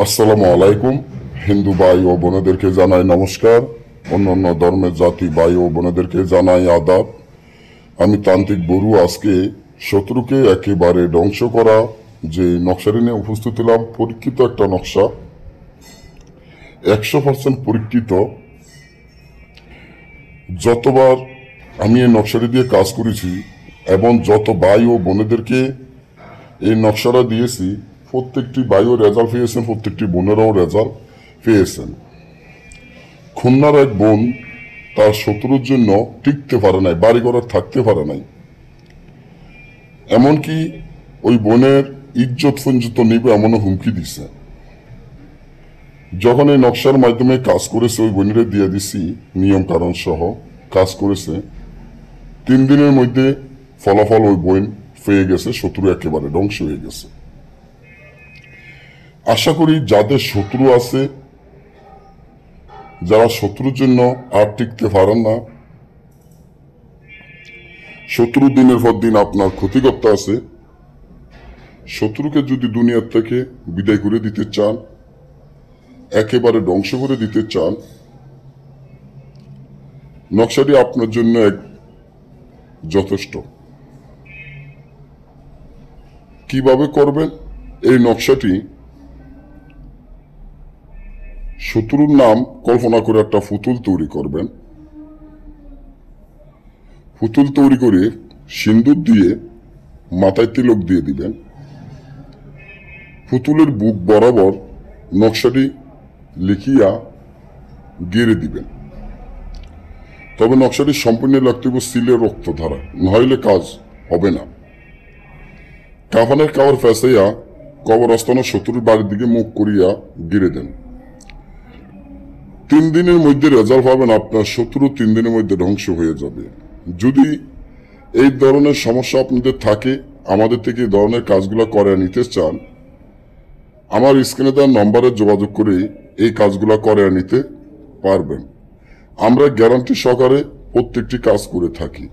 আসসালামু আলাইকুম। হিন্দু ভাই ও বোনেদেরকে জানাই নমস্কার। অন্যান্য ধর্মের জাতি ভাই ও বোনেদেরকে জানাই আদাব। আমি তান্ত্রিক বড়ু। আজকে শত্রুকে একেবারে ধ্বংস করা যে নকশাটি নিয়ে উপস্থিত হলাম, পরীক্ষিত একটা নকশা, 100% পরীক্ষিত। যতবার আমি এই নকশাটি দিয়ে কাজ করেছি এবং যত ভাই ও বোনেদেরকে এই নকশাটা দিয়েছি, প্রত্যেকটি ভাইও রেজাল্ট পেয়েছেন, প্রত্যেকটি বোনেরাও রেজাল্ট পেয়েছেন। খুলনার এক বোন তার শত্রুর জন্য টিকতে পারে নাই, বাড়ি ঘরে থাকতে পারে নাই, এমনকি ওই বোনের ইজ্জত পর্যন্ত নিবে এমনও হুমকি দিছে। যখন এই নকশার মাধ্যমে কাজ করেছে, ওই বোনেরে দিয়ে দিছি নিয়ম কারণ সহ কাজ করেছে। 3 দিনের মধ্যে ফলাফল ওই বোন পেয়ে গেছে, শত্রু একেবারে ধ্বংস হয়ে গেছে। আশা করি যাদের শত্রু আছে, যারা শত্রুর জন্য আর টিকতে পারেন না, শত্রু দিনের পর দিন আপনার ক্ষতি করতে আছে, শত্রুকে যদি দুনিয়ার থেকে বিদায় করে দিতে চান, একেবারে ধ্বংস করে দিতে চান, নকশাটি আপনার জন্য এক যথেষ্ট। কিভাবে করবেন এই নকশাটি? শত্রুর নাম কল্পনা করে একটা পুতুল তৈরি করবেন। পুতুল তৈরি করে সিন্দুর দিয়ে মাথায় তিলক দিয়ে দিবেন। পুতুলের বুক বরাবর নকশাটি লিখিয়া গেড়ে দিবেন। তবে নকশাটি সম্পূর্ণ লাগতে হবে সিলের রক্ত ধারা, নইলে কাজ হবে না। কাফানের কাপড় ফেসাইয়া কবরস্থানের শত্রুর বাড়ির দিকে মুখ করিয়া গিরে দেন। 3 দিনের মধ্যে রেজাল্ট পাবেন, আপনার শত্রু 3 দিনের মধ্যে ধ্বংস হয়ে যাবে। যদি এই ধরনের সমস্যা আপনাদের থাকে, আমাদের থেকে এই ধরনের কাজগুলো করে নিতে চান, আমার স্ক্রিনে দেওয়ার নম্বরে যোগাযোগ করে এই কাজগুলো করে নিতে পারবেন। আমরা গ্যারান্টি সহকারে প্রত্যেকটি কাজ করে থাকি।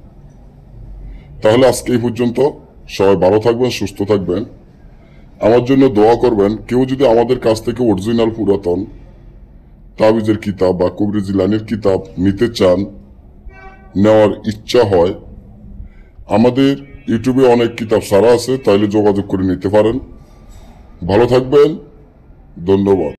তাহলে আজকে এই পর্যন্ত। সবাই ভালো থাকবেন, সুস্থ থাকবেন, আমার জন্য দোয়া করবেন। কেউ যদি আমাদের কাছ থেকে অরিজিনাল পুরাতন তাবিজের কিতাব বা কবির জিলানির কিতাব নিতে চান, নেওয়ার ইচ্ছা হয়, আমাদের ইউটিউবে অনেক কিতাব সারা আছে, তাইলে যোগাযোগ করে নিতে পারেন। ভালো থাকবেন, ধন্যবাদ।